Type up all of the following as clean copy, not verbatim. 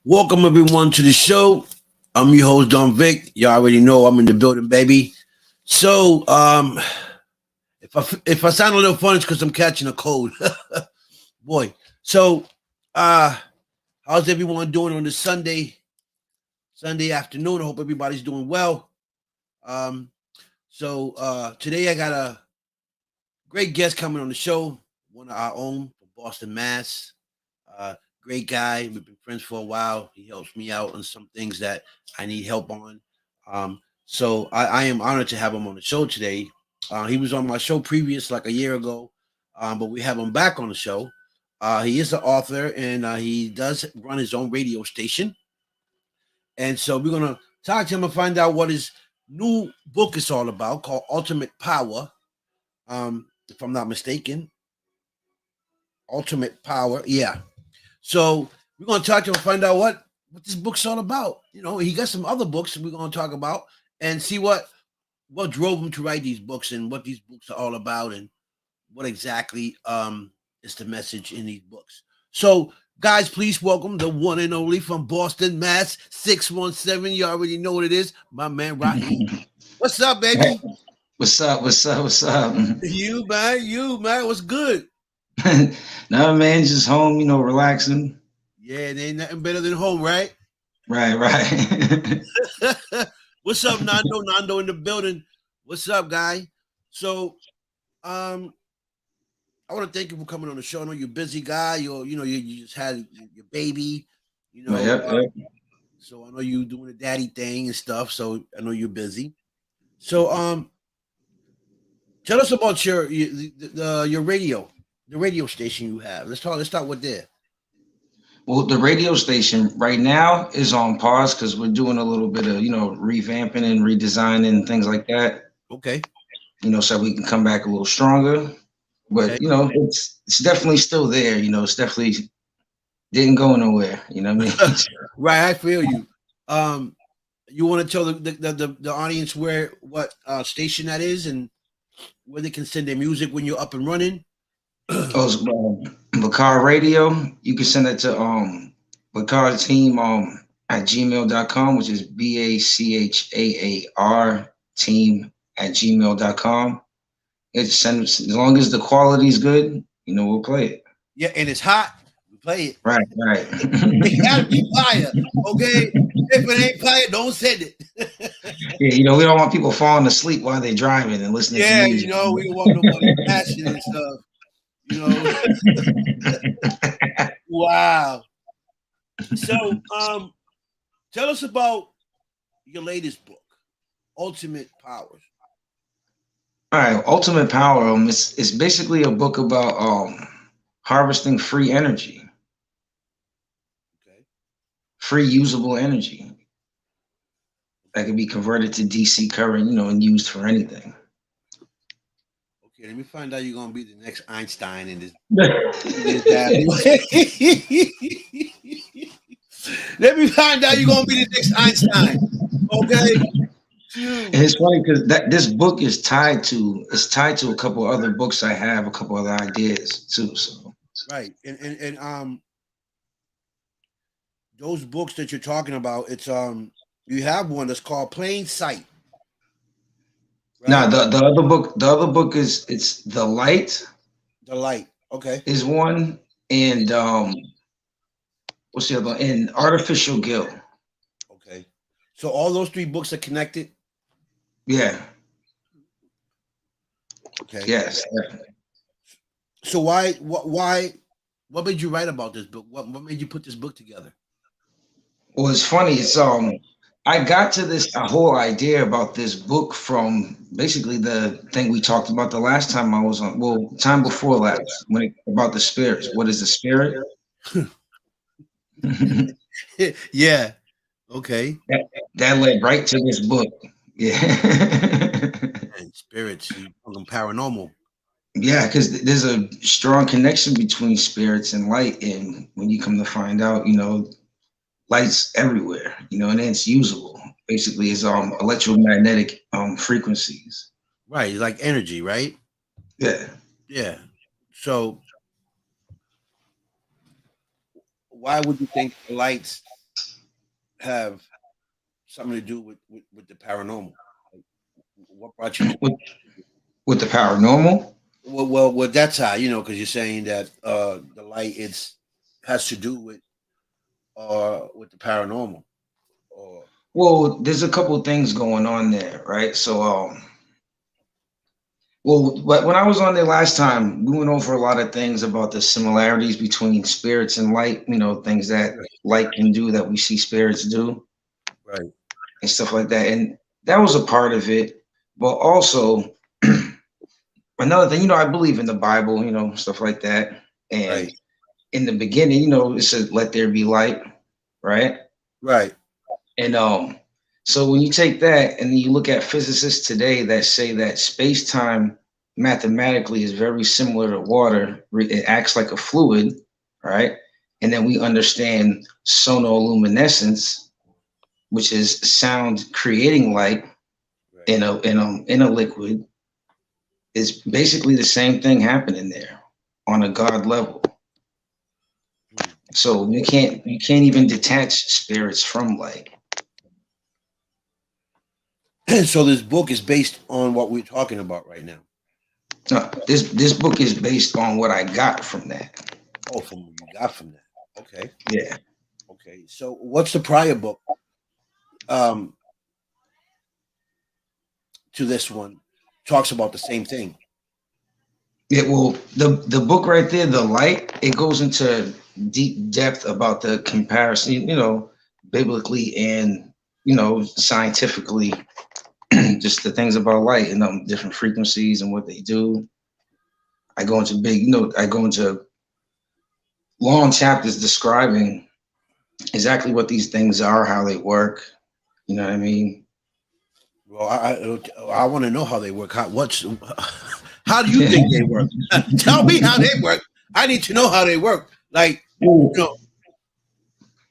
Welcome everyone to the show. I'm your host Don Vic. You already know I'm in the building, baby. So, if I sound a little funny, it's because I'm catching a cold, boy. So, uh, how's everyone doing on this Sunday afternoon? I hope everybody's doing well. Um, Today I got a great guest coming on the show, one of our own from Boston, Mass. Uh, Great guy. We've been friends for a while. He helps me out on some things that I need help on. I am honored to have him on the show today. He was on my show previous, like a year ago, but we have him back on the show. He is an author and he does run his own radio station. And so we're going to talk to him and find out what his new book is all about called Ultimate Power. If I'm not mistaken, Ultimate Power. Yeah. So we're going to talk to him and find out what this book's all about. You know, he got some other books we're going to talk about and see what drove him to write these books and what these books are all about and what exactly is the message in these books. So, guys, please welcome the one and only from Boston, Mass. 617. You already know what it is, my man Raheim. What's up, baby? What's up? What's up? What's up? You man. What's good? No, man, just home, relaxing. Yeah, there ain't nothing better than home, right? Right, right. What's up, Nando? Nando in the building. What's up, guy? So, um, I want to thank you for coming on the show. I know you're a busy guy. You just had your baby. You Right, know, yep, yep. so I know you doing the daddy thing and stuff. So I know you're busy. So, tell us about your radio, the radio station you have. Let's start with there. Well, the radio station right now is on pause because we're doing a little bit of, revamping and redesigning and things like that. Okay. So we can come back a little stronger. Okay. But it's definitely still there. It's definitely didn't go nowhere. You know what I mean? Right. I feel you. Um, you want to tell the audience what station that is and where they can send their music when you're up and running. Oh, it's, Bachaar Radio. You can send it to Bachaar team at gmail.com, which is BACHAAR team at gmail.com. It's send as long as the quality is good, we'll play it. Yeah, and it's hot. We play it. Right, right. It gotta be fire. Okay. If it ain't fire, don't send it. Yeah, we don't want people falling asleep while they're driving and listening to Yeah, music. we don't want nobody crashing and stuff. You know. Wow. So tell us about your latest book, Ultimate Powers. All right, Ultimate Power. It's basically a book about harvesting free energy, Okay. free usable energy that can be converted to DC current, and used for anything. Okay, let me find out you're gonna be the next Einstein in this. Let me find out you're gonna be the next Einstein. Okay. And it's funny because this book is tied to a couple other books I have, a couple other ideas too. So right, and those books that you're talking about, it's you have one that's called Plain Sight, now right? the other book is it's The Light The Light. Okay. is one, and what's the other one? And Artificial Guilt. Okay. So all those three books are connected. Yeah. Okay. Yes. So what made you write about this book? What made you put this book together? Well, it's funny. It's I got to this a whole idea about this book from basically the thing we talked about the last time I was on. Well, time before last about the spirits. What is the spirit? that, Yeah. Okay. that led right to this book. Yeah. And spirits, you talking paranormal. Yeah, because there's a strong connection between spirits and light, and when you come to find out, light's everywhere, and it's usable. Basically, it's electromagnetic frequencies. Right. It's like energy, right? Yeah. Yeah. So why would you think the lights have something to do with the paranormal? Like, what brought you to? with the paranormal. Well, that's how because you're saying that the light it's has to do with the paranormal, or Well, there's a couple things going on there, right? So, well, but when I was on there last time, we went over a lot of things about the similarities between spirits and light. Things that right, light can do that we see spirits do, right, and stuff like that. And that was a part of it. But also another thing, I believe in the Bible, stuff like that. And right, in the beginning, it says, "Let there be light," right? right, And so when you take that and then you look at physicists today that say that space-time mathematically is very similar to water, it acts like a fluid, right? And then we understand sonoluminescence, which is sound creating light right. in a liquid, is basically the same thing happening there on a God level. Hmm. So you can't even detach spirits from light. So this book is based on what we're talking about right now. This book is based on what I got from that. Oh, from what you got from that. Okay, Yeah. okay. So what's the prior book um to this one? Talks about the same thing. Yeah, well, the book right there, The Light, it goes into deep depth about the comparison, biblically and scientifically, just the things about light and different frequencies and what they do. I go into long chapters describing exactly what these things are, how they work. You know what I mean? Well, I want to know how they work. How do you think they work? Tell me how they work. I need to know how they work. Like, Well, you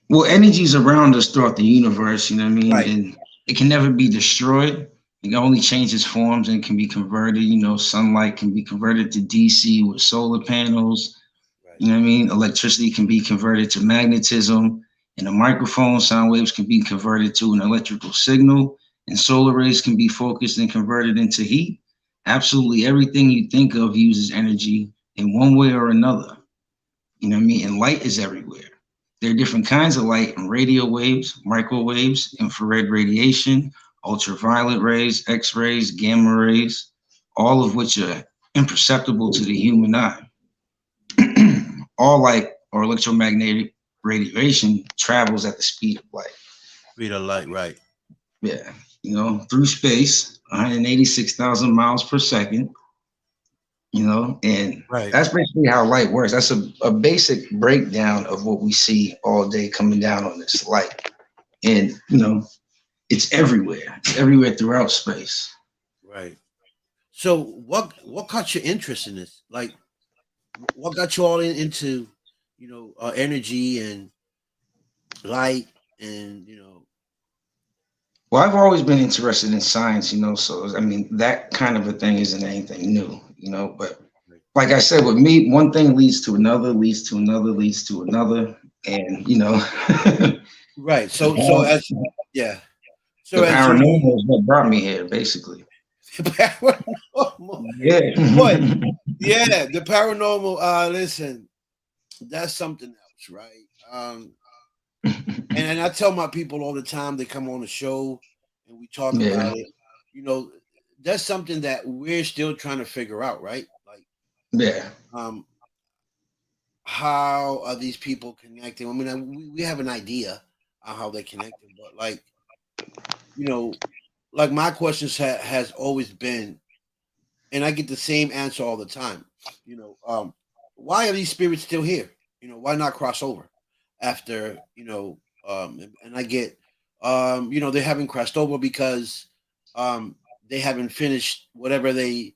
know, energies around us throughout the universe, you know what I mean? right, And it can never be destroyed. It can only change its forms and can be converted. Sunlight can be converted to DC with solar panels. right. You know what I mean? Electricity can be converted to magnetism. And a microphone, sound waves can be converted to an electrical signal. And solar rays can be focused and converted into heat. Absolutely everything you think of uses energy in one way or another. You know what I mean? And light is everywhere. There are different kinds of light and radio waves, microwaves, infrared radiation, ultraviolet rays, X rays, gamma rays, all of which are imperceptible to the human eye. All light or electromagnetic radiation travels at the speed of light. Speed of light, right. Yeah, through space, 186,000 miles per second, and Right. that's basically how light works. That's a basic breakdown of what we see all day coming down on this light. And, it's everywhere throughout space. Right. So what caught your interest in this? Like, what got you all into energy and light and Well, I've always been interested in science, so I mean, that kind of a thing isn't anything new, but right. like I said, with me, one thing leads to another, leads to another, leads to another. And, Right. So the as yeah. So the as you paranormal is what brought me here, basically. paranormal, Yeah. boy, yeah, the paranormal. Listen, that's something else, right? And I tell my people all the time. They come on the show and we talk Yeah. about it. You know, that's something that we're still trying to figure out, right? Like, Yeah. um, how are these people connecting? I mean, we have an idea on how they connected, but like, you know, like my questions has always been, and I get the same answer all the time. You know, why are these spirits still here? Why not cross over after and I get, they haven't crossed over because they haven't finished whatever they.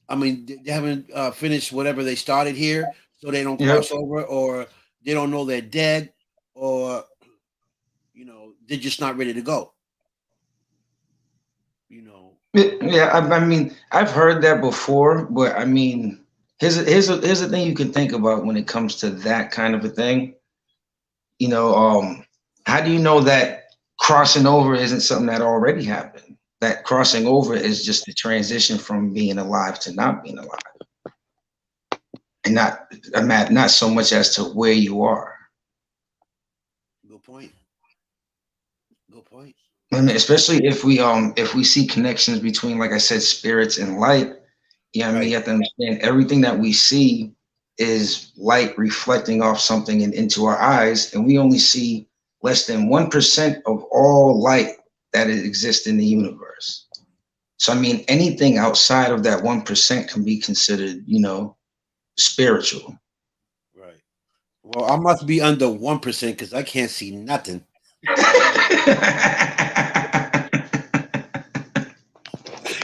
I mean, they haven't finished whatever they started here, so they don't Yep. cross over, or they don't know they're dead, or they're just not ready to go. You know, Yeah. I mean, I've heard that before, but I mean, here's the thing you can think about when it comes to that kind of a thing. You know, um, how do you know that crossing over isn't something that already happened? That crossing over is just the transition from being alive to not being alive, and not so much as to where you are. Good point. Good point. I mean, especially if we see connections between, like I said, spirits and light. Yeah, I mean, you Right. have to understand everything that we see is light reflecting off something and into our eyes, and we only see less than 1% of all light that exists in the universe. So, I mean, anything outside of that 1% can be considered, spiritual. Right. Well, I must be under 1% because I can't see nothing.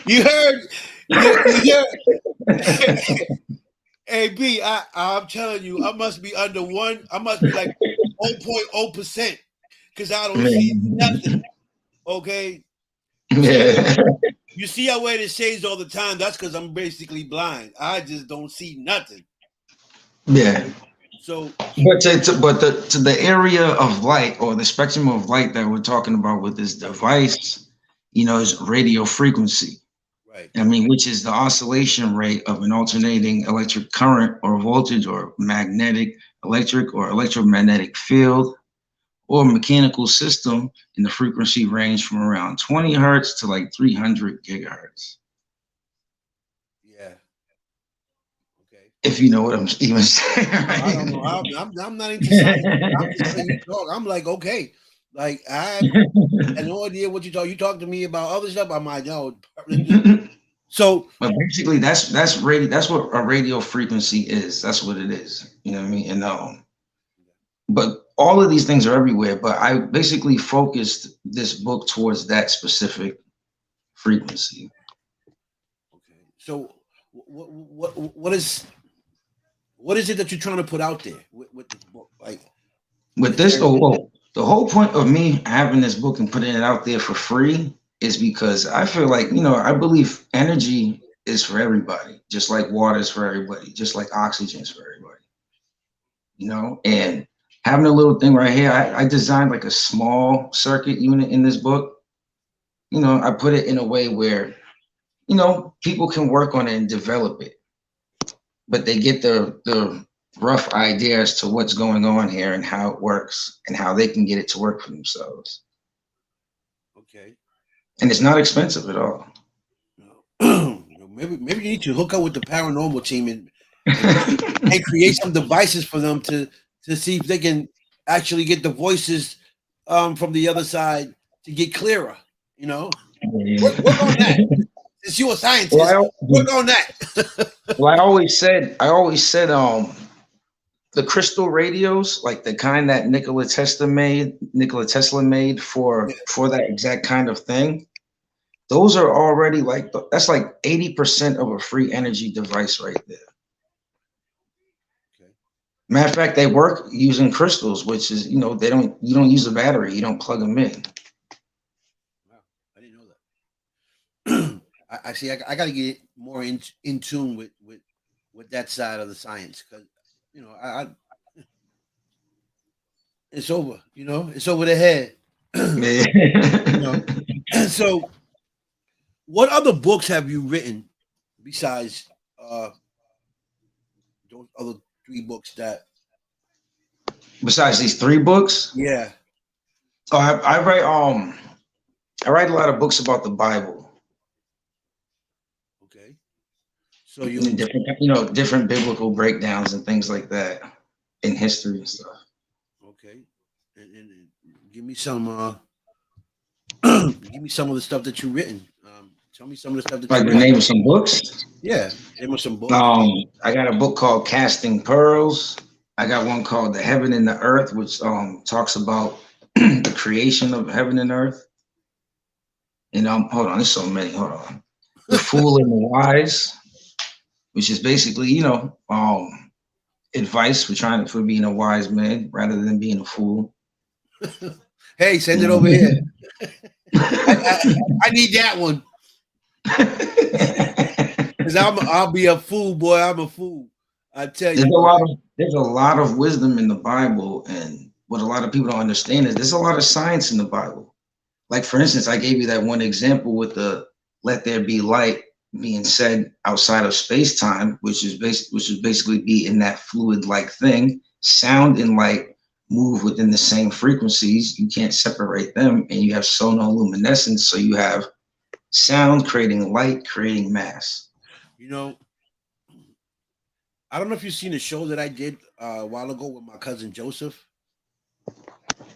You heard? You heard? Hey B, I'm telling you, I must be under one. I must be like 0.0% because I don't see nothing. Okay. So Yeah. you see I wear the shades all the time. That's because I'm basically blind. I just don't see nothing. Yeah. So But to the area of light, or the spectrum of light that we're talking about with this device, is radio frequency. right. I mean, which is the oscillation rate of an alternating electric current or voltage or magnetic, electric or electromagnetic field or mechanical system in the frequency range from around 20 hertz to like 300 gigahertz. Yeah. Okay. If you know what I'm even saying, I don't know. right? I'm not into science. I'm just letting you talk. I'm like, okay. Like I had no idea what you talk. You talk to me about other stuff. I'm like, no. So But basically, that's radio. That's what a radio frequency is. That's what it is. You know what I mean? And but all of these things are everywhere. But I basically focused this book towards that specific frequency. okay. So what is it that you're trying to put out there with this book? Like, With is this, there? the whole point of me having this book and putting it out there for free is because I feel like, I believe energy is for everybody, just like water is for everybody, just like oxygen is for everybody, and having a little thing right here, I designed like a small circuit unit in this book. I put it in a way where, people can work on it and develop it, but they get the rough idea as to what's going on here and how it works and how they can get it to work for themselves. Okay. And it's not expensive at all. Maybe you need to hook up with the paranormal team and create some devices for them to see if they can actually get the voices from the other side to get clearer. Work on that. Since you're a scientist, well, work on that. I always said, the crystal radios, like the kind that Nikola Tesla made Yeah. for that exact kind of thing. Those are already that's like 80% of a free energy device right there. Okay. Matter of fact, they work using crystals, which is, you don't use a battery, you don't plug them in. Wow, I didn't know that. I see. I got to get more in tune with that side of the science because I it's over. It's over the head. you know. So, what other books have you written besides those other three books that? Besides these 3 books, Yeah. I write a lot of books about the Bible. Okay. So you Different biblical breakdowns and things like that in history and stuff. okay? And give me some. Give me some of the stuff that you've written. Tell me some of the stuff that Like you've the written. name of some books. Yeah, there were some books. I got a book called Casting Pearls. I got one called The Heaven and the Earth, which talks about the creation of heaven and earth. And hold on, there's so many. Hold on. The Fool and the Wise, which is basically, advice for being a wise man rather than being a fool. Hey, send it over here. I need that one. Because I'll be a fool, boy. I'm a fool. I tell you. There's a lot of wisdom in the Bible, and what a lot of people don't understand is there's a lot of science in the Bible. Like, for instance, I gave you that one example with the "let there be light" being said outside of space time, which is basically be in that fluid like thing. Sound and light move within the same frequencies. You can't separate them, and you have sonoluminescence. So you have sound creating light, creating mass. You know, I don't know if you've seen a show that I did a while ago with my cousin Joseph.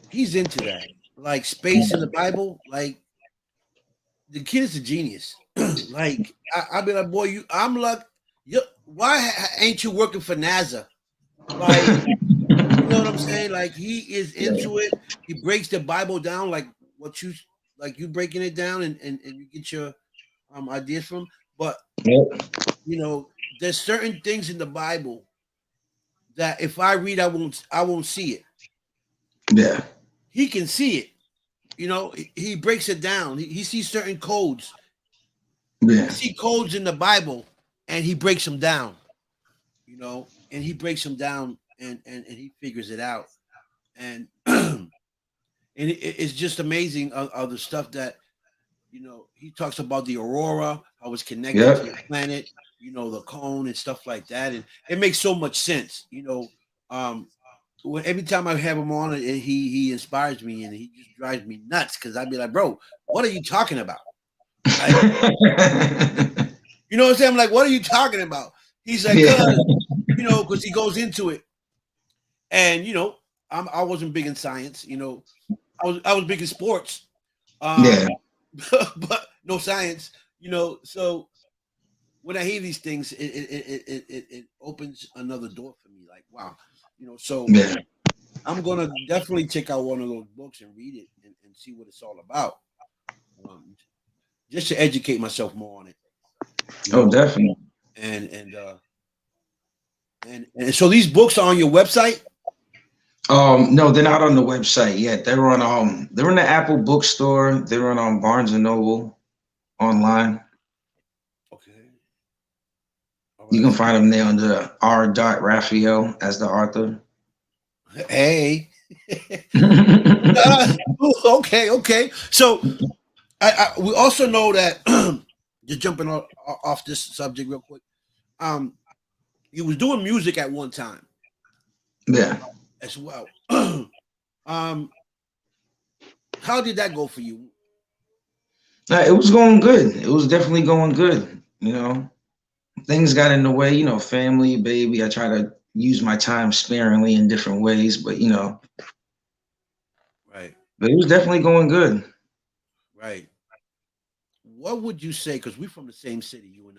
He's into that, like space in the Bible. Like the kid is a genius. Like I be like, boy, I'm like, why ain't you working for NASA? Like, you know what I'm saying? Like he is into it. He breaks the Bible down like what you like you breaking it down and you get your ideas from. But Yep. you know, there's certain things in the Bible that if I read, I won't see it. Yeah. He can see it. You know, he breaks it down. He sees certain codes. He Yeah. see codes in the Bible, and he breaks them down. You know, and he breaks them down, and he figures it out. And it's just amazing of the stuff that he talks about the aurora, how it's connected to Yep. the planet, the cone and stuff like that, and it makes so much sense. Um, every time I have him on, he inspires me and he just drives me nuts because I'd be like, bro, what are you talking about? Like, you know what I'm saying? I'm like, what are you talking about? He's like, Yeah. because he goes into it, and I wasn't big in science. I was big in sports, Yeah. but no science. So when I hear these things, it opens another door for me. Like, wow, so Yeah. I'm gonna definitely check out one of those books and read it and see what it's all about, just to educate myself more on it. Oh, definitely. And so these books are on your website. No, they're not on the website yet. They're in the Apple bookstore. They're on Barnes and Noble online. Okay, all You right. can find them there under R. Raphael as the author. Hey, okay. So we also know that just jumping off this subject real quick. Um, you was doing music at one time Yeah. as well. um, how did that go for you? It was going good. It was definitely going good. Things got in the way, family, baby. I try to use my time sparingly in different ways, Right, but it was definitely going good. right. What would you say? Because we're from the same city, you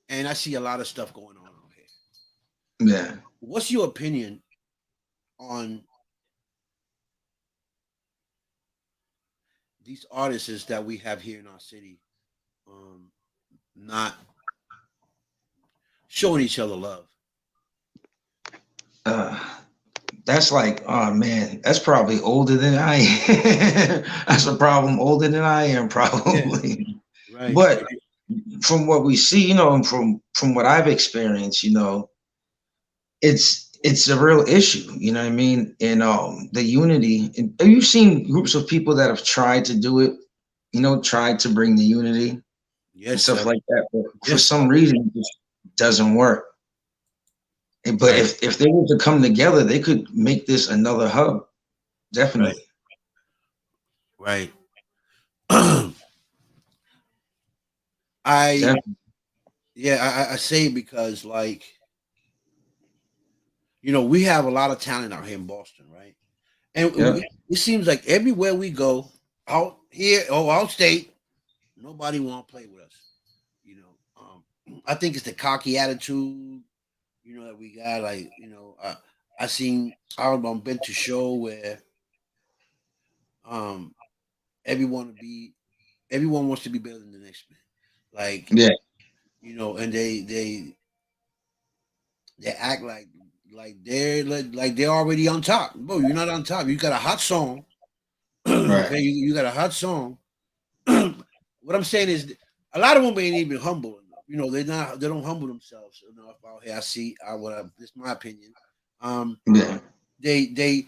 and I see a lot of stuff going on out here. Yeah. What's your opinion on these artists that we have here in our city, not showing each other love? Uh, that's like, oh man, that's probably older than I am. That's a problem older than I am, Yeah, probably. right, But from what we see, and from what I've experienced, it's a real issue. You know what I mean? And the unity. And have you seen groups of people that have tried to do it? Tried to bring the unity and yes, stuff sir. like that, but for Yes, some sir. reason, it just doesn't work. But Right, if they were to come together, they could make this another hub. right, Definitely. right. I Definitely. Yeah, I say it because like we have a lot of talent out here in Boston, right? And Yeah. it seems like everywhere we go, out here or out state, nobody want to play with us. I think it's the cocky attitude, that we got. Like, I seen I've been to show where um everyone be everyone wants to be better than the next man. Like, Yeah. and they act like they're already on top. Bro, you're not on top. You got a hot song. Right. Okay, you got a hot song. What I'm saying is, a lot of them ain't even humble enough. They don't humble themselves enough out here. I see. This is my opinion. Yeah. they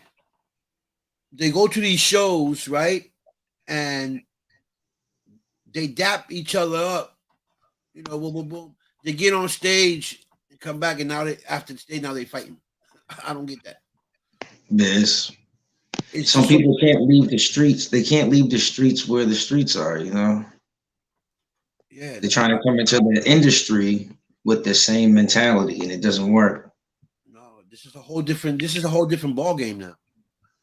go to these shows, right? And they dap each other up, boom, boom, boom. They get on stage and come back, and now they after the stage, now they fighting. I don't get that. Yes. It's Some just so people can't leave the streets. They can't leave the streets where the streets are, you know. yeah. They're trying to come into the industry with the same mentality and it doesn't work. No, this is a whole different. This is a whole different ball game now.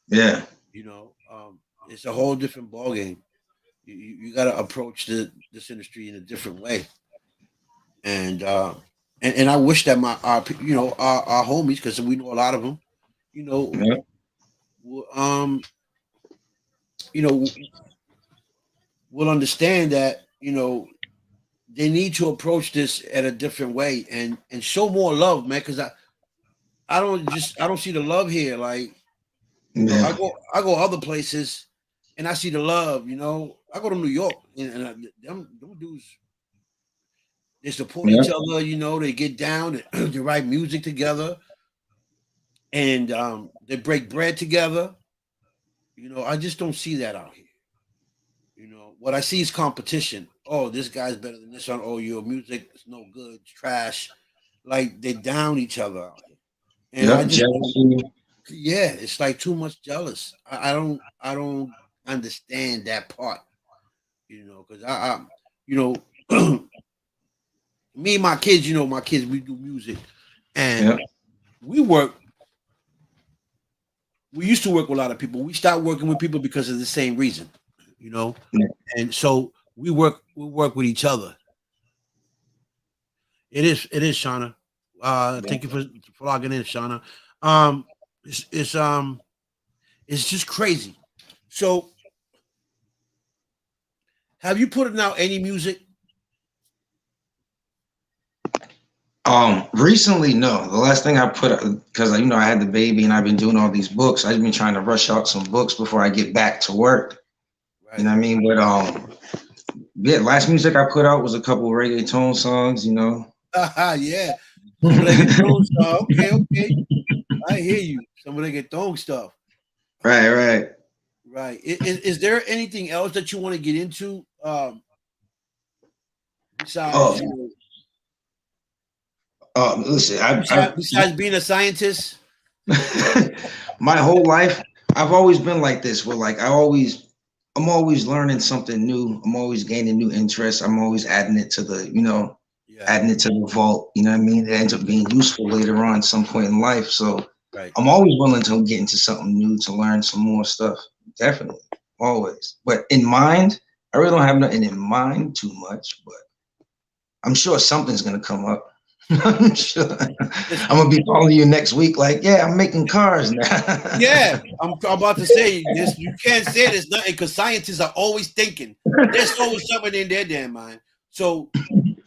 Yeah. It's a whole different ball game. You got to approach this industry in a different way, and I wish that our homies, because we know a lot of them, you know, Yeah. will, you know will understand that they need to approach this at a different way and show more love, man. Because I don't see the love here. Like Yeah. I go other places and I see the love. I go to New York and them dudes, they support Yeah. each other. They get down, they write music together, and they break bread together. I just don't see that out here. What I see is competition. Oh, this guy's better than this one. Oh, your music is no good, it's trash. Like they down each other out here, and I Yep. just Jealousy. yeah, it's like too much jealous. I don't understand that part. Because I you know, me and my kids, my kids, we do music, and Yep. we work. We used to work with a lot of people. We stopped working with people because of the same reason, you know, Yeah. and so we work with each other. It is Shauna. Yeah. Thank you for logging in, Shauna. Um, it's just crazy. So, have you put out any music? Recently, no. The last thing I put, because I had the baby and I've been doing all these books. I've been trying to rush out some books before I get back to work. You Right. know what I mean? But yeah, last music I put out was a couple of reggaeton songs. Yeah. Some reggaeton stuff. Okay, okay. I hear you. Some reggaeton stuff. Right, right. Right. Is there anything else that you want to get into? Besides, Oh, listen, besides being a scientist. my whole life I've always been like this. Where like I'm always learning something new. I'm always gaining new interests. I'm always adding it to Yeah. adding it to the vault. You know what I mean? It ends up being useful later on some point in life. So Right. I'm always willing to get into something new to learn some more stuff. Definitely, always. But in mind, I really don't have nothing in mind too much. But I'm sure something's gonna come up. I'm sure. I'm gonna be calling you next week, like, yeah, I'm making cars now. Yeah, I'm about to say this. You can't say there's nothing because scientists are always thinking. There's always something in their damn mind. So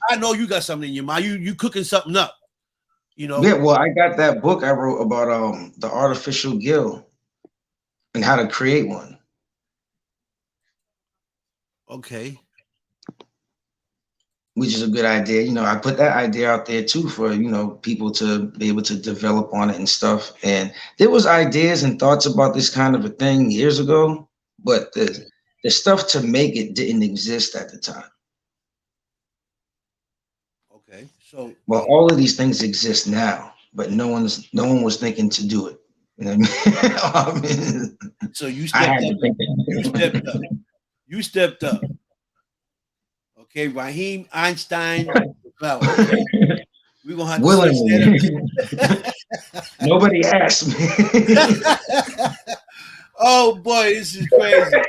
I know you got something in your mind. You cooking something up. Yeah, well, I got that book I wrote about the artificial gill and how to create one, Okay. which is a good idea. I put that idea out there too for people to be able to develop on it and stuff. And there was ideas and thoughts about this kind of a thing years ago, but the stuff to make it didn't exist at the time. Okay. So Well, all of these things exist now, but no one was thinking to do it. You know what I mean? I mean, so you I stepped had up. to think. You stepped up. You stepped up. Okay, Raheim Einstein. Well, okay. We're gonna have to switch Willingly. that Nobody asked me. up. Oh boy, this is crazy.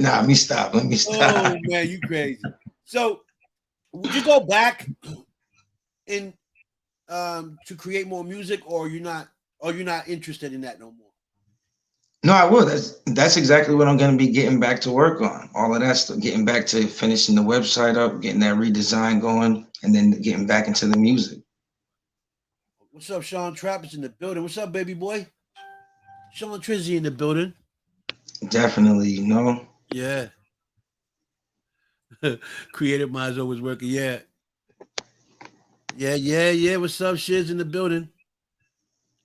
Nah, let me stop. Let me stop. Oh man, you crazy. So would you go back in to create more music, or you're not interested in that no more? No, I will. That's exactly what I'm going to be getting back to work on. All of that stuff, getting back to finishing the website up, getting that redesign going, and then getting back into the music. What's up, Sean Trappers in the building? What's up, baby boy? Sean Trizzy in the building. Definitely. Yeah. Creative minds always working. Yeah. Yeah, yeah, yeah. What's up, Shiz in the building?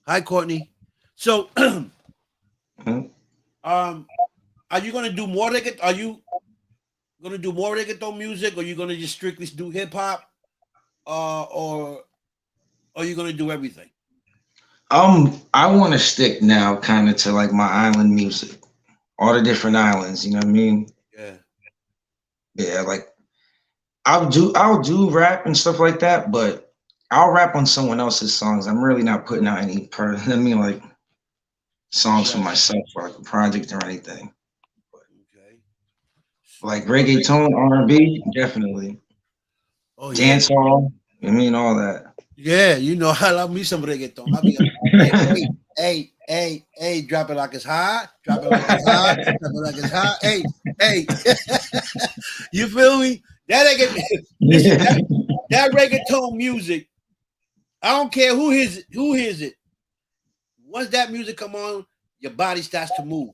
Hi, Courtney. So, Mhm. are you gonna do more reggaeton? Are you gonna do more reggaeton music, or are you gonna just strictly do hip hop, or are you gonna do everything? I want to stick now kind of to like my island music, all the different islands. You know what I mean? Yeah. Yeah, like I'll do rap and stuff like that, but I'll rap on someone else's songs. I'm really not putting out any I mean like songs for Right. myself or like a project or anything. Okay. Like You are ready. reggaeton, R&B, definitely. Oh yeah. Dancehall, I mean all that. Yeah, you know I love me some reggaeton. I be hey, drop it like it's hot, drop it like it's hot, drop it like it's hot. Hey, you feel me? That reggaeton, listen, that reggaeton music. I don't care who hears it. Once that music come on, your body starts to move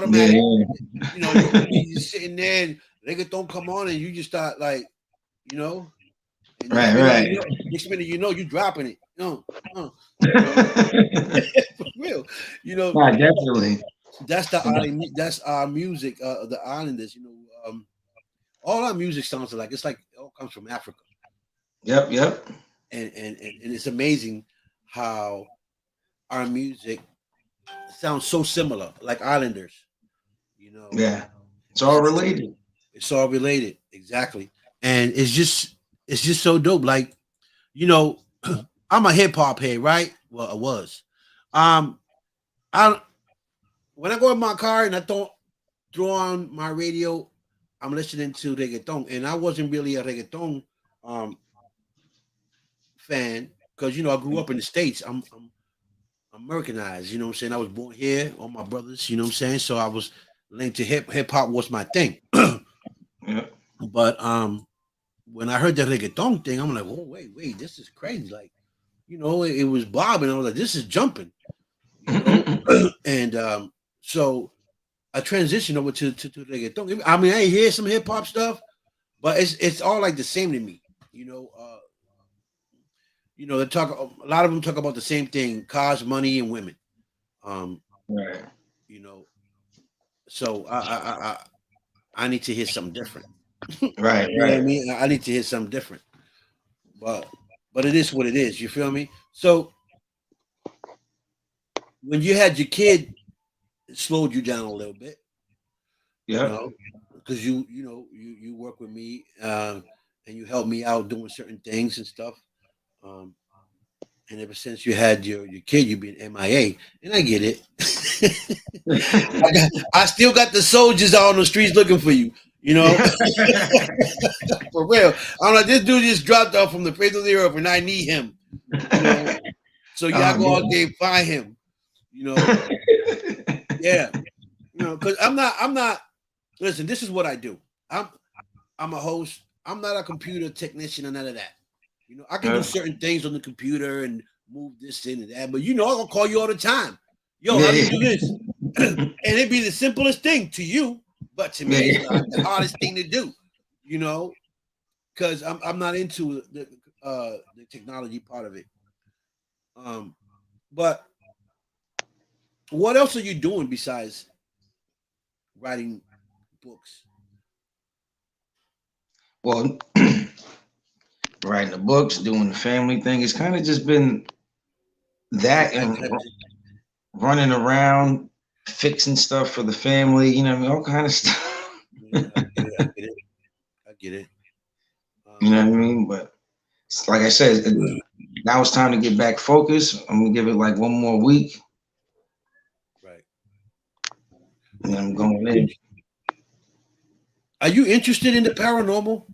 Yeah, automatic. yeah. You know, you could be just sitting there and reggaeton come on, and you just start like, you know, and Right, right. next minute you know, you dropping it. You know, for real. You know, Nah, definitely. that's the island. That's our music. The islanders. You know, all our music sounds like it's like it all comes from Africa, Yep, yep. and it's amazing how our music sounds so similar, like islanders. You know, Yeah. It's it's all just related. it's all related exactly, and it's just so dope. Like you know, I'm a hip hop head, right? Well, I was. Um, I when I go in my car and I don't throw on my radio, I'm listening to reggaeton, and I wasn't really a reggaeton um fan because I grew up in the states. I'm Americanized. You know what I'm saying? I was born here. All my brothers. You know what I'm saying? So I was linked to hip hop was my thing. Yep. But when I heard the reggaeton thing, I'm like, oh wait, this is crazy. Like it was bobbing. I was like, this is jumping. You know, and so I transitioned over to reggaeton. I mean, I hear some hip hop stuff, but it's all like the same to me. You know, they talk. A lot of them talk about the same thing: cars, money, and women. Um, Right. you know, so I need to hear something different. Right, You know what I right. mean? I need to hear something different. But it is what it is. You feel me? So when you had your kid, it slowed you down a little bit. You Yep. know, because you work with me and you help me out doing certain things and stuff. Um, and ever since you had your kid, you've been MIA, and I get it. I still got the soldiers out on the streets looking for you. You know, for real. I'm like, this dude just dropped off from the face of the earth, and I need him. You know, so y'all Oh go out man. there and find him. You know, yeah. Because I'm not. Listen, this is what I do. I'm I'm a host. I'm not a computer technician or none of that. I can do Uh, certain things on the computer and move this in and that, but I'm gonna call you all the time. Yo, yeah, how do you yeah. do this? And it'd be the simplest thing to you, but to me, it's Yeah. the hardest thing to do. You know, because I'm not into the technology part of it. Um, but what else are you doing besides writing books? Well, writing the books, doing the family thing, it's kind of just been that and running around, fixing stuff for the family, you know what I mean? All kind of stuff. Yeah, I get it. I get it. I get it. You know Um, what I mean? But it's like I said, now it's time to get back focused. I'm gonna give it like one more week, right. and then I'm going in. Are you interested in the paranormal?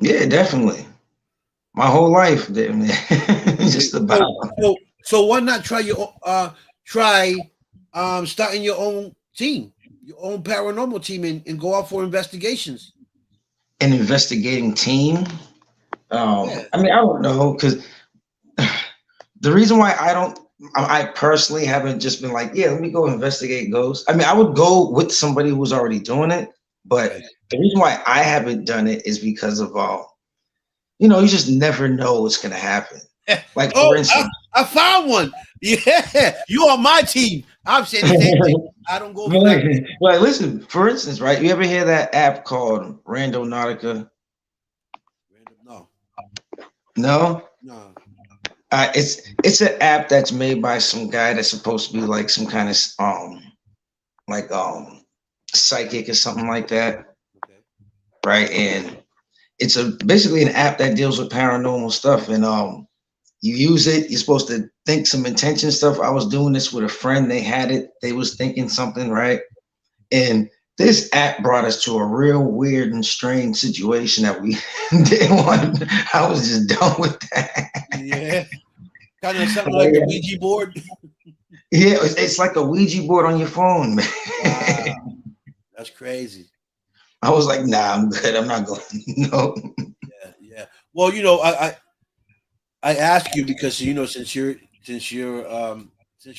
Yeah, definitely. My whole life, damn it. Okay. Just about. So why not try starting your own team, your own paranormal team, and go out for investigations? An investigating team. Yeah. I mean, I don't know because the reason why I personally haven't just been like, yeah, let me go investigate ghosts. I mean, I would go with somebody who's already doing it, but Right. the reason why I haven't done it is because of you just never know what's gonna happen. Like for Oh, instance, I found one. Yeah, you on my team. I'm saying the same thing. I don't go for that. Like, listen, for instance, right? You ever hear that app called Randonautica? Random, no, No? no. It's an app that's made by some guy that's supposed to be like some kind of like psychic or something like that, Okay. right? And it's a basically an app that deals with paranormal stuff, and you use it. You're supposed to think some intention stuff. I was doing this with a friend. They had it. They was thinking something, right? And this app brought us to a real weird and strange situation that we didn't want. I was just done with that. Yeah, kind of something like the Ouija board. Yeah, it's like a Ouija board on your phone, man. Wow, that's crazy. I was like, nah, I'm good. I'm not going. No. Yeah, yeah. Well, I ask you because since you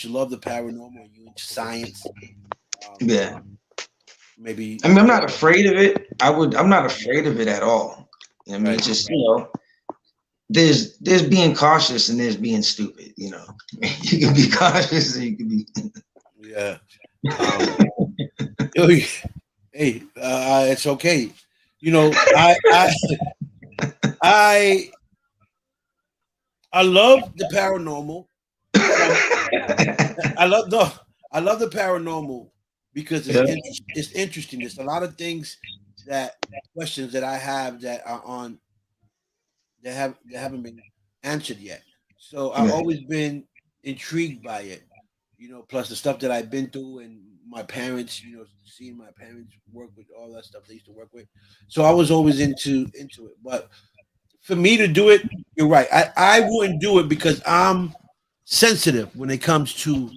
love the paranormal and you into science, Yeah. maybe I mean, I'm not afraid of it. I'm not afraid of it at all. I mean, right. it's just, there's being cautious and there's being stupid, You can be cautious and you can be Yeah. Hey, it's okay. I I I love the paranormal. I love the I love the paranormal because Yeah. it's interesting. There's a lot of things that questions that I have that haven't been answered yet. So I've Right. always been intrigued by it. Plus the stuff that I've been through and my parents, seeing my parents work with all that stuff they used to work with. So I was always into it. But for me to do it, you're right. I wouldn't do it because I'm sensitive when it comes to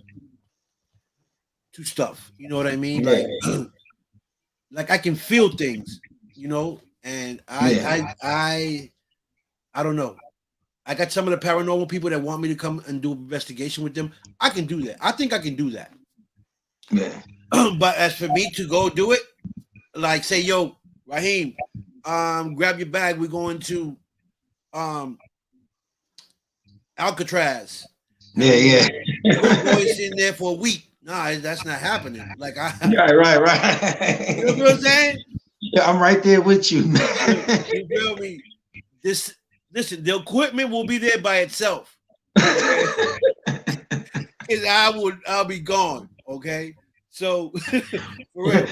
stuff. You know what I mean? Yeah. Like I can feel things, and Yeah. I don't know. I got some of the paranormal people that want me to come and do investigation with them. I can do that. I think I can do that. Yeah. But as for me to go do it, like say, yo, Raheim, grab your bag. We're going to um Alcatraz. And Yeah. Yeah. we're going to in there for a week. Nah, that's not happening. Like Right. you know what I'm saying? Yeah, I'm right there with you, man. You feel me? Listen, the equipment will be there by itself. Because I'll be gone. Okay. So for real.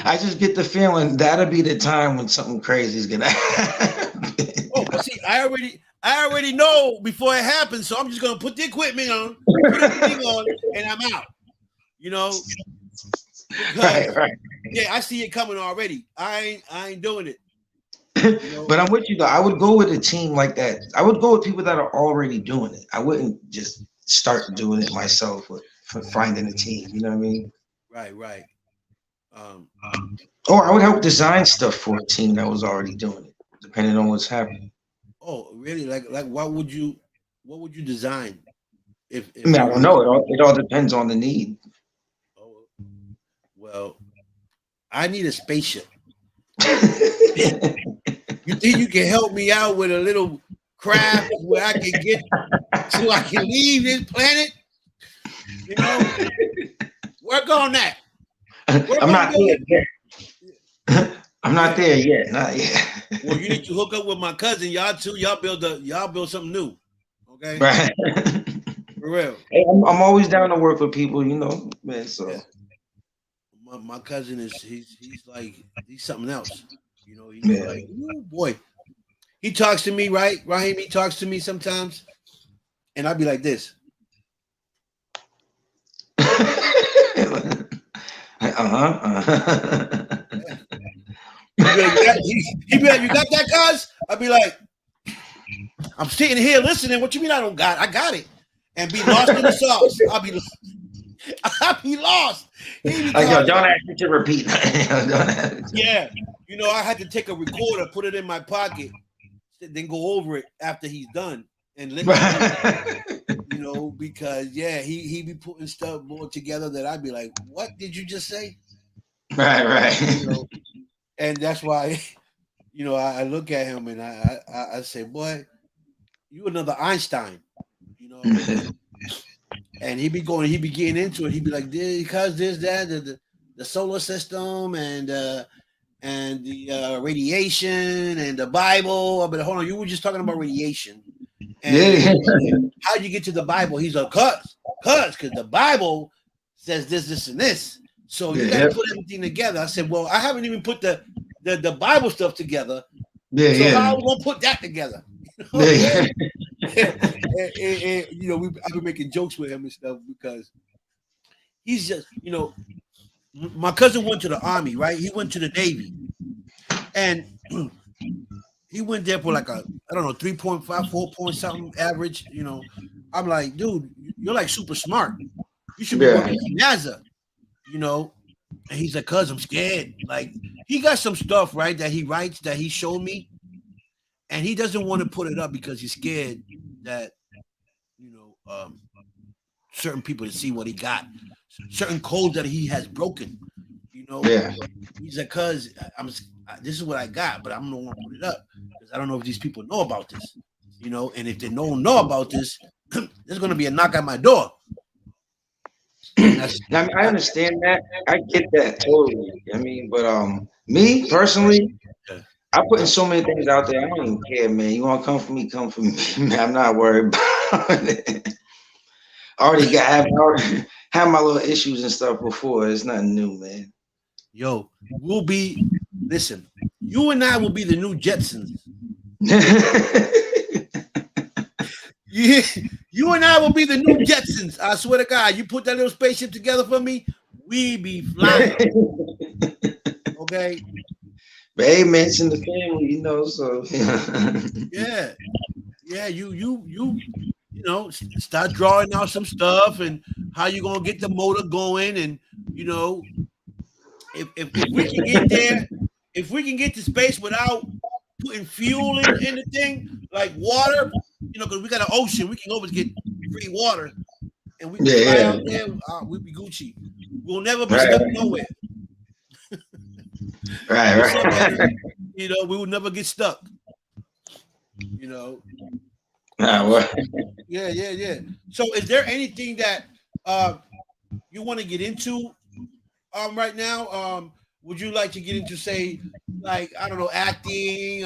I just get the feeling that'll be the time when something crazy is gonna happen. Oh, but see, I already know before it happens, so I'm just gonna put the equipment on, put everything on, and I'm out. Because Right. yeah, I see it coming already. I ain't doing it. But I'm with you though. I would go with a team like that. I would go with people that are already doing it. I wouldn't just start doing it myself for finding a team. You know what I mean? Right. Um, Or I would help design stuff for a team that was already doing it, depending on what's happening. oh, really? Like, what would you design I mean, if I you don't were? know. It all depends on the need. Oh, well, I need a spaceship. You think you can help me out with a little craft where I can get so I can leave this planet? Work on that. Work I'm on not doing there yet. I'm not Yeah. there yet. Not yet. Well, you need to hook up with my cousin. Y'all build something new. Okay, Right. for real. Hey, I'm always down to work with people, man. Yeah, So my cousin he's like he's something else. He's yeah. like, ooh, boy. He talks to me, right? Raheim, he talks to me sometimes, and I'd be like this. Yeah. He'd be like, you got that, cuz? I'd be like, I'm sitting here listening. What you mean I don't got it? I got it. And be lost in the sauce. I'll be lost. Like, yo, don't ask me to repeat. Yeah. I had to take a recorder, put it in my pocket, then go over it after he's done. And let me know, because yeah, he be putting stuff more together that I'd be like, what did you just say? Right. And that's why, I look at him and I say, boy, you another Einstein, and he be getting into it. He'd be like, because this, that, the solar system and the radiation and the Bible. But hold on, you were just talking about radiation. And how you get to the Bible? He's like, because the Bible says this, and this. So you got to put everything together. I said, well, I haven't even put the Bible stuff together. How are we gonna put that together? And, I've been making jokes with him and stuff because he's just, my cousin went to the Army, right? He went to the Navy, and he went there for like 3.5, 4 point something average. I'm like, dude, you're like super smart. You should be working for NASA, And he's like, cuz I'm scared. Like, he got some stuff, right, that he writes that he showed me, and he doesn't want to put it up because he's scared that, certain people to see what he got, certain codes that he has broken. He's like, cuz this is what I got, but I'm not want to put it up because I don't know if these people know about this, and if they don't know about this, there's going to be a knock at my door. I understand that. I get that totally. But me personally, I'm putting so many things out there. I don't even care, man. You want to come for me? Come for me, man. I'm not worried about it. I already have my little issues and stuff before. It's nothing new, man. Yo, listen, you and I will be the new Jetsons. You and I will be the new Jetsons. I swear to God, you put that little spaceship together for me, we be flying. Okay. But hey, man, it's in the family, so yeah, you start drawing out some stuff and how you gonna get the motor going, and if we can get there, if we can get to space without putting fuel in the thing, like water, because we got an ocean, we can always get free water, and we can fly out there. We'll be Gucci. We'll never be stuck nowhere. Right. We will never get stuck. Yeah. So, is there anything that you want to get into right now? Would you like to get into, say, like, I don't know, acting?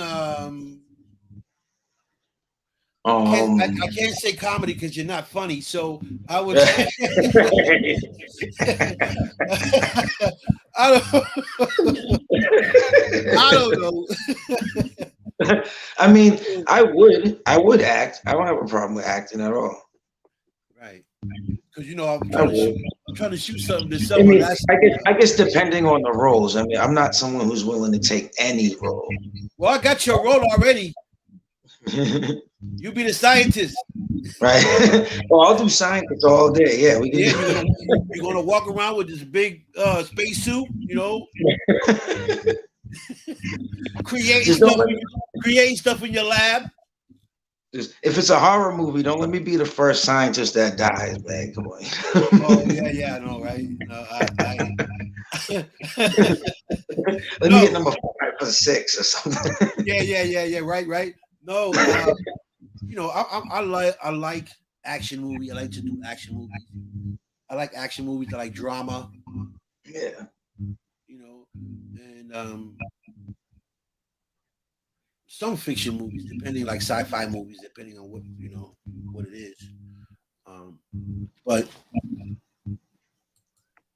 I can't say comedy because you're not funny. So I would. I don't know. I would act. I don't have a problem with acting at all. Right. Because I'm trying to shoot something this summer. I guess depending on the roles. I'm not someone who's willing to take any role. Well, I got your role already. You be the scientist, right? Well, I'll do science all day. Yeah, we can. Yeah, you're gonna walk around with this big space suit, creating stuff in your lab. If it's a horror movie, don't let me be the first scientist that dies, man. Come on. Oh yeah, I know, right? Let me get number 5 or 6 or something. Yeah. Right. No, I like action movies. I like to do action movies. I like action movies. I like drama. Yeah. And some fiction movies, depending, like sci-fi movies, depending on what it is. But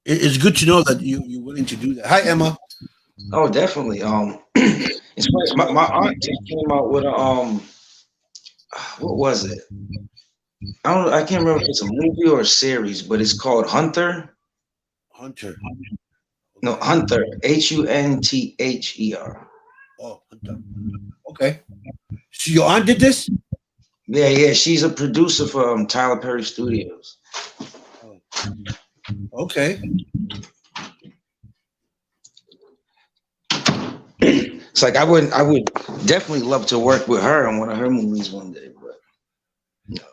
it's good to know that you're willing to do that. Hi, Emma. Oh, definitely. It's funny. My aunt just came out with a what was it? I can't remember if it's a movie or a series, but it's called Hunter. Hunter. No, Hunter. Hunther. Oh, Hunter. Okay. So your aunt did this? Yeah. She's a producer for Tyler Perry Studios. Oh. Okay. It's like I would definitely love to work with her on one of her movies one day, but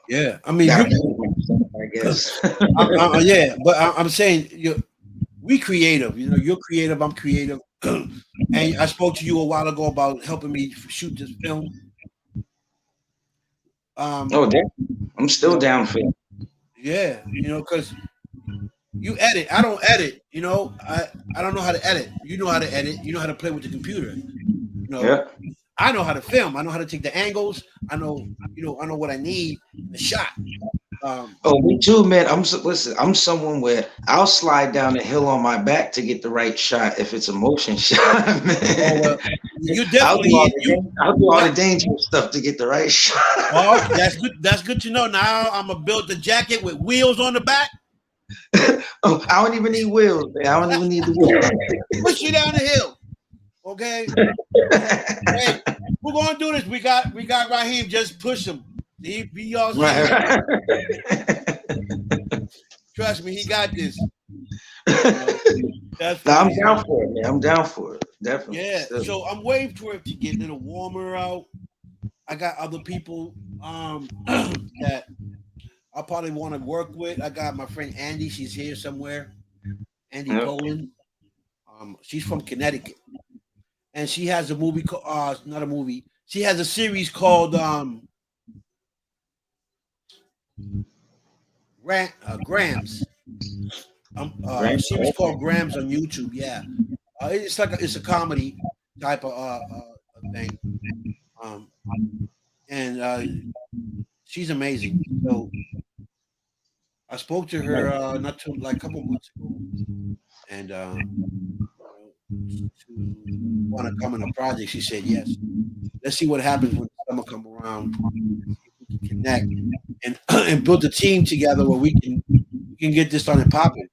yeah, I mean, I guess. Yeah, but I'm saying we creative. You're creative. I'm creative. And I spoke to you a while ago about helping me shoot this film. I'm still down for it. Yeah, because you edit. I don't edit. I don't know how to edit. You know how to edit. You know how to play with the computer. Yeah. I know how to film. I know how to take the angles. I know, I know what I need in the shot. Oh, me too, man. Listen. I'm someone where I'll slide down the hill on my back to get the right shot if it's a motion shot, man. You I'll do definitely all the dangerous stuff to get the right shot. Oh, that's good. That's good to know. Now I'm gonna build the jacket with wheels on the back. Oh, I don't even need wheels, man. I don't even need the wheels. Push you down the hill. Okay. Hey, we're gonna do this. We got Raheim. Just push him. He all Right. Trust me, he got this. I'm down for it, man. I'm down for it. Definitely. Yeah. So I'm waiting for it to get a little warmer out. I got other people that I probably want to work with. I got my friend Andy. She's here somewhere. Andy Cohen. She's from Connecticut, and she has a movie called not a movie. She has a series called Grams. A series called Grams on YouTube. Yeah, it's a comedy type of thing. And she's amazing. So I spoke to her like a couple months ago, and to want to come in a project. She said yes. Let's see what happens when summer come around. We can connect and build a team together where we can get this on and popping.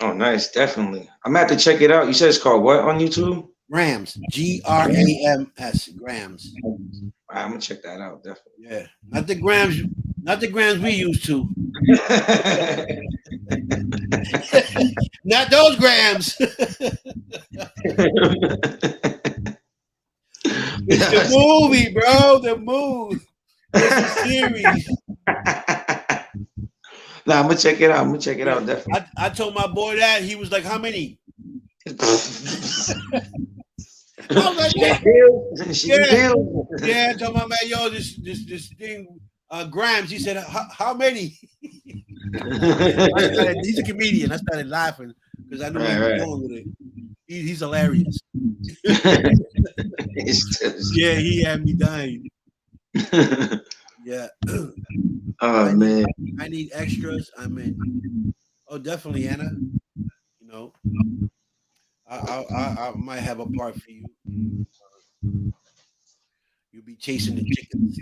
Oh, nice, definitely. I'm gonna have to check it out. You said it's called what on YouTube? Grams, Grams, Grams. I'm gonna check that out, definitely. Yeah, not the grams we used to. Not those grams. It's the movie, bro. The movie. It's a series. Nah, I'm gonna check it out. I'm gonna check it out, definitely. I told my boy that. He was like, "How many?" I was like, yeah. I told my man, yo, this thing, Grams. He said, "How many?" He's a comedian. I started laughing because I knew where he was going with it. He's hilarious. Yeah, he had me dying. Yeah. Oh man. I need extras. I'm in. Oh, definitely, Anna. I might have a part for you. You'll be chasing the chickens.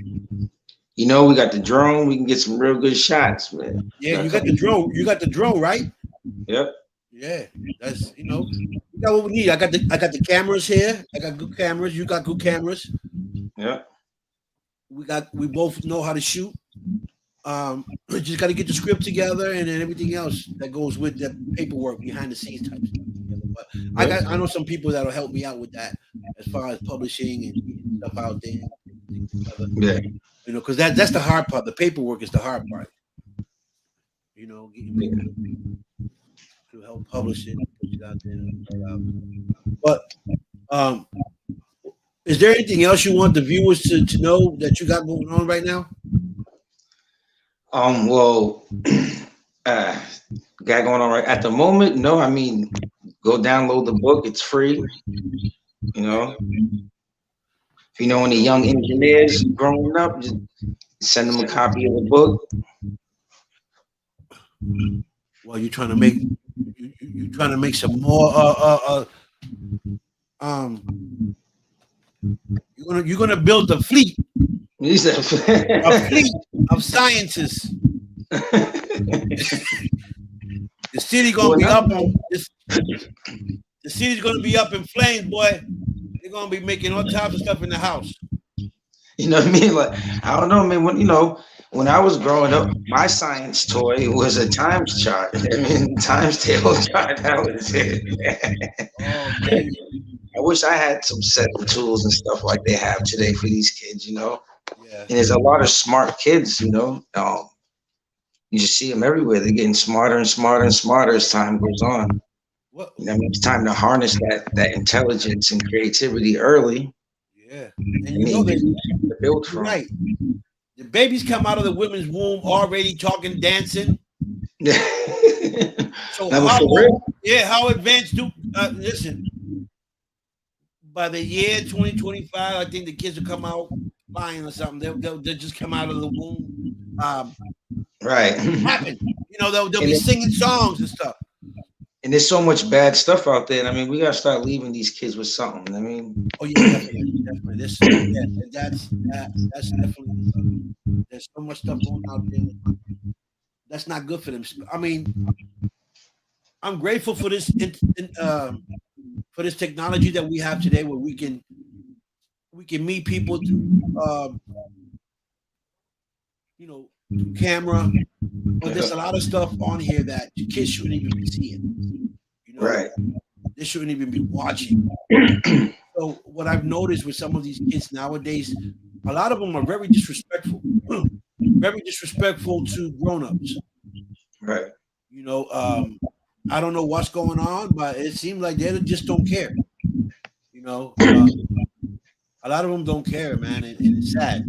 We got the drone. We can get some real good shots, man. Yeah, you got the drone. You got the drone, right? Yep. Yeah, that's we got what we need. I got the cameras here. I got good cameras. You got good cameras. Yep. We both know how to shoot. We just got to get the script together and then everything else that goes with the paperwork behind the scenes type stuff. But I know some people that'll help me out with that as far as publishing and getting stuff out there. Yeah. Because that's the hard part. The paperwork is the hard part. Getting people to help publish it, put it out there. But is there anything else you want the viewers to know that you got going on right now? Well, got going on right at the moment. No, I mean, go download the book. It's free. If you know any young engineers growing up, just send them a copy of the book. Well, you're trying to make some more. You're gonna build a fleet. A fleet of scientists. The city gonna be up on this. The city's gonna be up in flames, boy. They're gonna be making all types of stuff in the house. You know what I mean? Like, I don't know, man. When I was growing up, my science toy was a times chart. Times table chart. That was it. I wish I had some set of tools and stuff like they have today for these kids. Yeah. And there's a lot of smart kids. You just see them everywhere. They're getting smarter and smarter and smarter as time goes on. It's time to harness that intelligence and creativity early. Yeah, and they're built from. Right. The babies come out of the women's womb already talking, dancing. So how advanced do listen? By the year 2025, I think the kids will come out flying or something. They'll just come out of the womb. Right. Happen. They'll be singing songs and stuff. And there's so much bad stuff out there. I mean, we gotta start leaving these kids with something. I mean, oh yeah, definitely. That's definitely. There's so much stuff going out there. That's not good for them. I mean, I'm grateful for this technology that we have today, where we can meet people through through camera. But there's a lot of stuff on here that the kids shouldn't even be seeing. Right. They shouldn't even be watching. So what I've noticed with some of these kids nowadays, a lot of them are very disrespectful. Very disrespectful to grown-ups. Right. I don't know what's going on, but it seems like they just don't care. A lot of them don't care, man, and it's sad.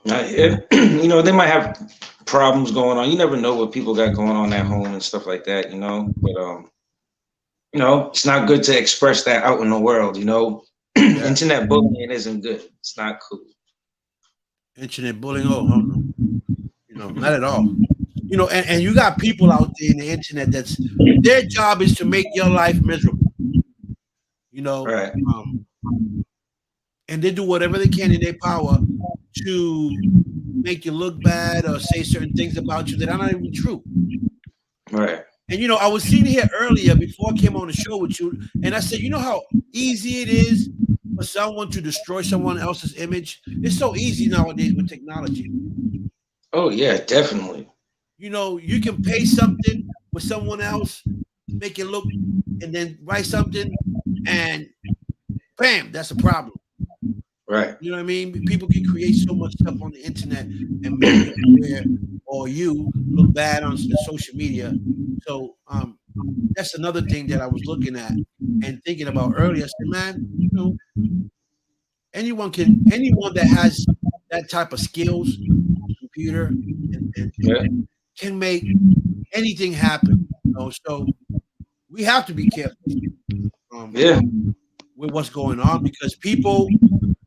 They might have problems going on. You never know what people got going on at home and stuff like that, But it's not good to express that out in the world, Yeah. Internet bullying isn't good. It's not cool. Internet bullying, not at all. And you got people out there in the internet that's their job is to make your life miserable. Right. And they do whatever they can in their power to make you look bad or say certain things about you that are not even true. Right. And I was sitting here earlier before I came on the show with you, and I said, how easy it is for someone to destroy someone else's image? It's so easy nowadays with technology. Oh yeah, definitely. You can pay something with someone else, make it look, and then write something, and bam, that's a problem. Right. You know what I mean? People can create so much stuff on the internet and make it or you look bad on social media. So that's another thing that I was looking at and thinking about earlier. I said, man, anyone that has that type of skills, computer, and can make anything happen. So we have to be careful. With what's going on, because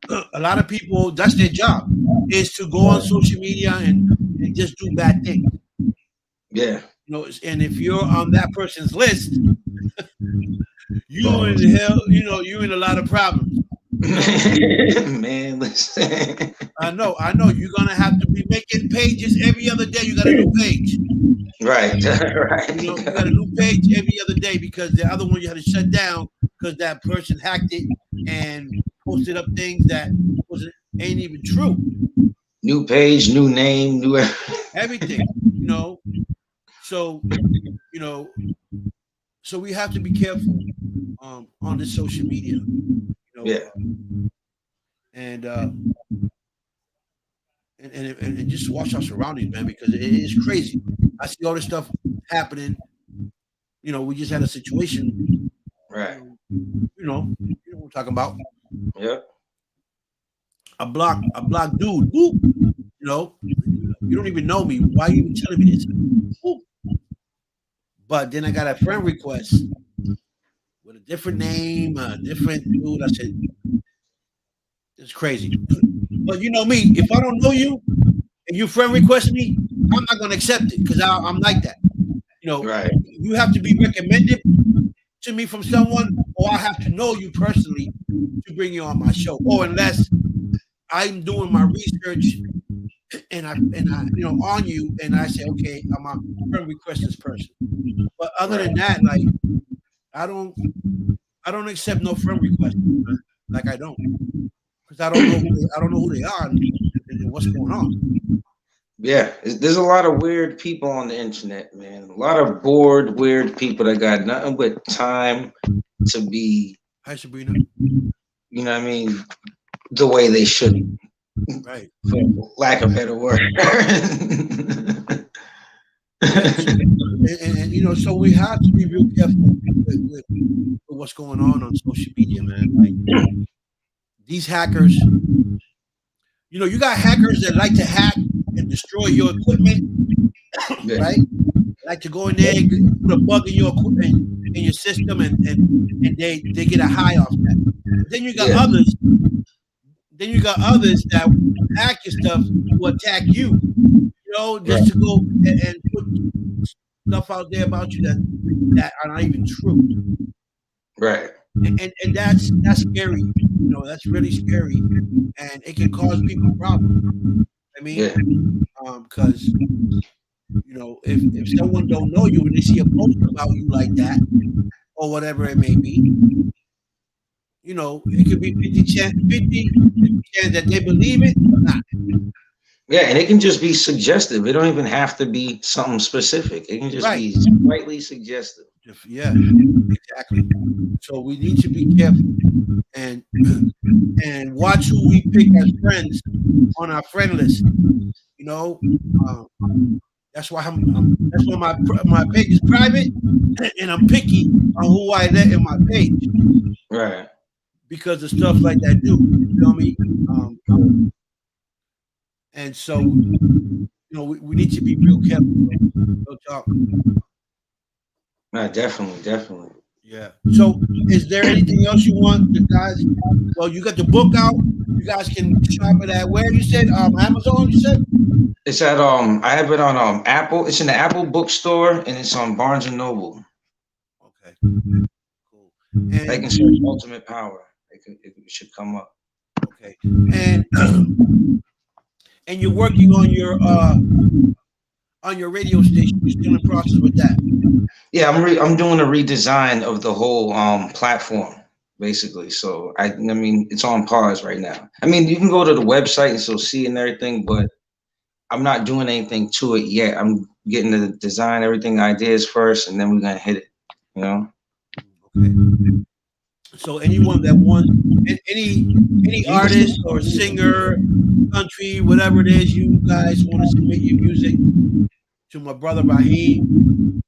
a lot of people, that's their job, is to go on social media and just do bad things. Yeah. And if you're on that person's list, you're in a lot of problems. Man, listen. I know. You're gonna have to be making pages every other day. You got a new page. Right. Right. You got a new page every other day, because the other one you had to shut down because that person hacked it and posted up things that ain't even true. New page, new name, new everything. So so we have to be careful on this social media. Yeah. And just watch our surroundings, man, because it is crazy. I see all this stuff happening. We just had a situation. Right. You know what I'm talking about. Yeah. A block dude. Whoop. You don't even know me. Why are you even telling me this? Whoop. But then I got a friend request with a different name, a different dude. I said, it's crazy. But you know me, if I don't know you and you friend request me, I'm not gonna accept it, because I'm like that. Right. You have to be recommended to me from someone, or I have to know you personally to bring you on my show. Or unless I'm doing my research and I on you, and I say, okay, I'm a friend request this person. But other than that, like I don't accept no friend request. Like I don't, because I don't know who they are and what's going on. Yeah, there's a lot of weird people on the internet, man. A lot of bored, weird people that got nothing but time to be. Hi, Sabrina. You know what I mean? The way they should. Right. For lack of a better word. and so we have to be real careful with what's going on social media, man. Like these hackers, You got hackers that like to hack and destroy your equipment, Yeah. right? Like to go in there and put a bug in your equipment, in your system, and they get a high off that. But then you got Yeah. others. Then you got others that hack your stuff to attack you. Just Right. to go and put stuff out there about you that are not even true. Right. And that's scary. That's really scary, and it can cause people problems. I mean, Yeah. because if someone don't know you and they see a post about you like that or whatever it may be, it could be 50 chance that they believe it or not. Yeah, and it can just be suggestive. It don't even have to be something specific. It can just Right. be slightly suggestive. Yeah, exactly. So we need to be careful and watch who we pick as friends on our friend list. That's why that's why my page is private, and I'm picky on who I let in my page Right. because of stuff like that do. You feel me? And so we need to be real careful. Real talk. No, definitely. Yeah. So, is there anything else you want, the guys? Well, you got the book out. You guys can shop it at where you said Amazon. You said It's at I have it on Apple. It's in the Apple bookstore and it's on Barnes and Noble. okay, cool. They can search Ultimate Power. It should come up. Okay, and and you're working on your radio station. You're still in the process with that. Yeah, I'm doing a redesign of the whole platform basically. So I mean it's on pause right now. I mean you can go to the website and still see and everything, but I'm not doing anything to it yet. I'm getting the design, everything, ideas first, and then we're gonna hit it. Okay. So anyone that wants any artist or singer, country, whatever it is, you guys want to submit your music to my brother Raheim,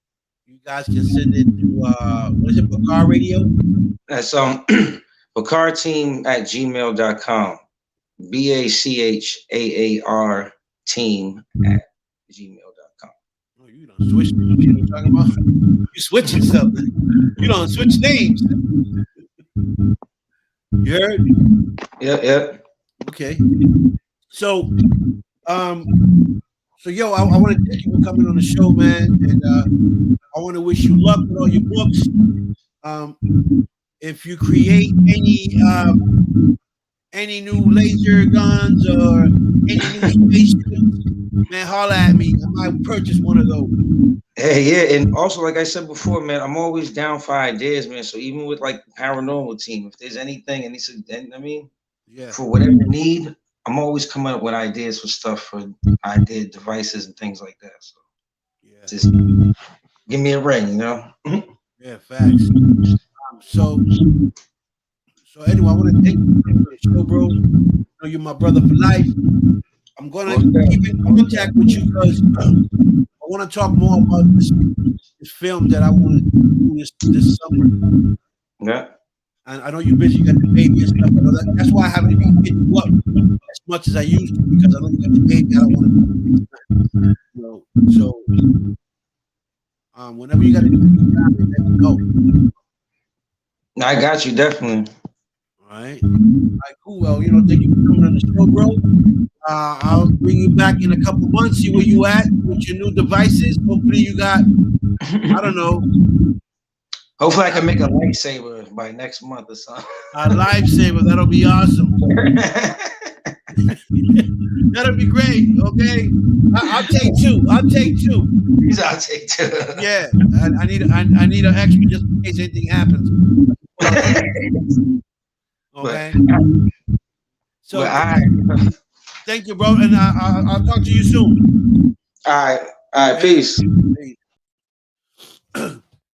you guys can send it to what is it, Bachaar Radio? That's BachaarTeam@gmail.com. BACHAAR team@gmail.com. Oh, you don't switch. You know what I'm talking about? You switching something. You don't switch names. You heard? Yep. Okay. So, yo, I want to thank you for coming on the show, man, and I want to wish you luck with all your books. If you create any new laser guns or any new spaceships, man, holla at me. I might purchase one of those. Hey, yeah, and also like I said before, man, I'm always down for ideas, man. So even with like the paranormal team, if there's anything, Yeah. for whatever need, I'm always coming up with ideas for stuff for idea devices and things like that. So Yeah. just give me a ring, Yeah, facts. So anyway, I want to thank you for the show, bro. You're my brother for life. I'm gonna keep in contact with you because I want to talk more about this film that I want to do this summer. Yeah. And I know you're busy, you got the baby and stuff. That's why I haven't even hit you up as much as I used to because I know you got the baby. I don't want to, so whenever you got to do time, let me go. I got you, definitely. All right, cool. Well, thank you for coming on the show, bro. I'll bring you back in a couple months, see where you at with your new devices. Hopefully you got, I don't know. Hopefully I can make a lightsaber by next month or something. A lifesaver, that'll be awesome. That'll be great, okay? I'll take two. I'll take two. Yeah, I need an extra just in case anything happens. Okay. So thank you, bro, and I'll talk to you soon. All right, peace.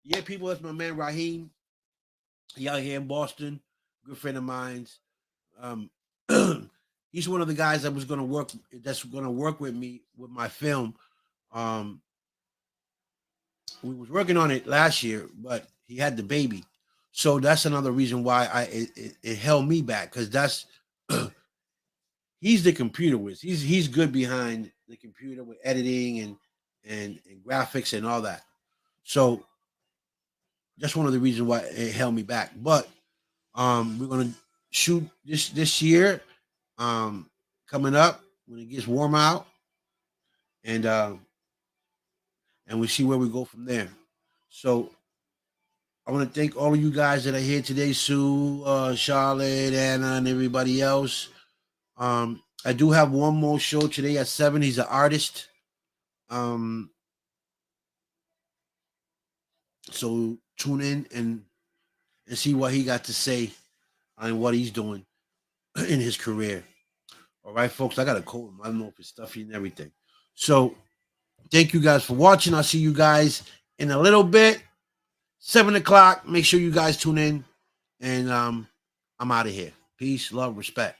Yeah, people, that's my man Raheim. He out here in Boston, good friend of mine's. He's one of the guys that's gonna work with me with my film. We was working on it last year, but he had the baby. So that's another reason why it held me back, because that's he's the computer whiz. He's good behind the computer with editing and graphics and all that. So that's one of the reasons why it held me back. But we're gonna shoot this year, coming up when it gets warm out, and we see where we go from there. So I want to thank all of you guys that are here today, Sue, Charlotte, Anna, and everybody else. I do have one more show today at 7. He's an artist. So tune in and see what he got to say and what he's doing in his career. All right, folks, I got a cold. I don't know if it's stuffy and everything. So thank you guys for watching. I'll see you guys in a little bit. 7 o'clock. Make sure you guys tune in. And I'm out of here. Peace, love, respect.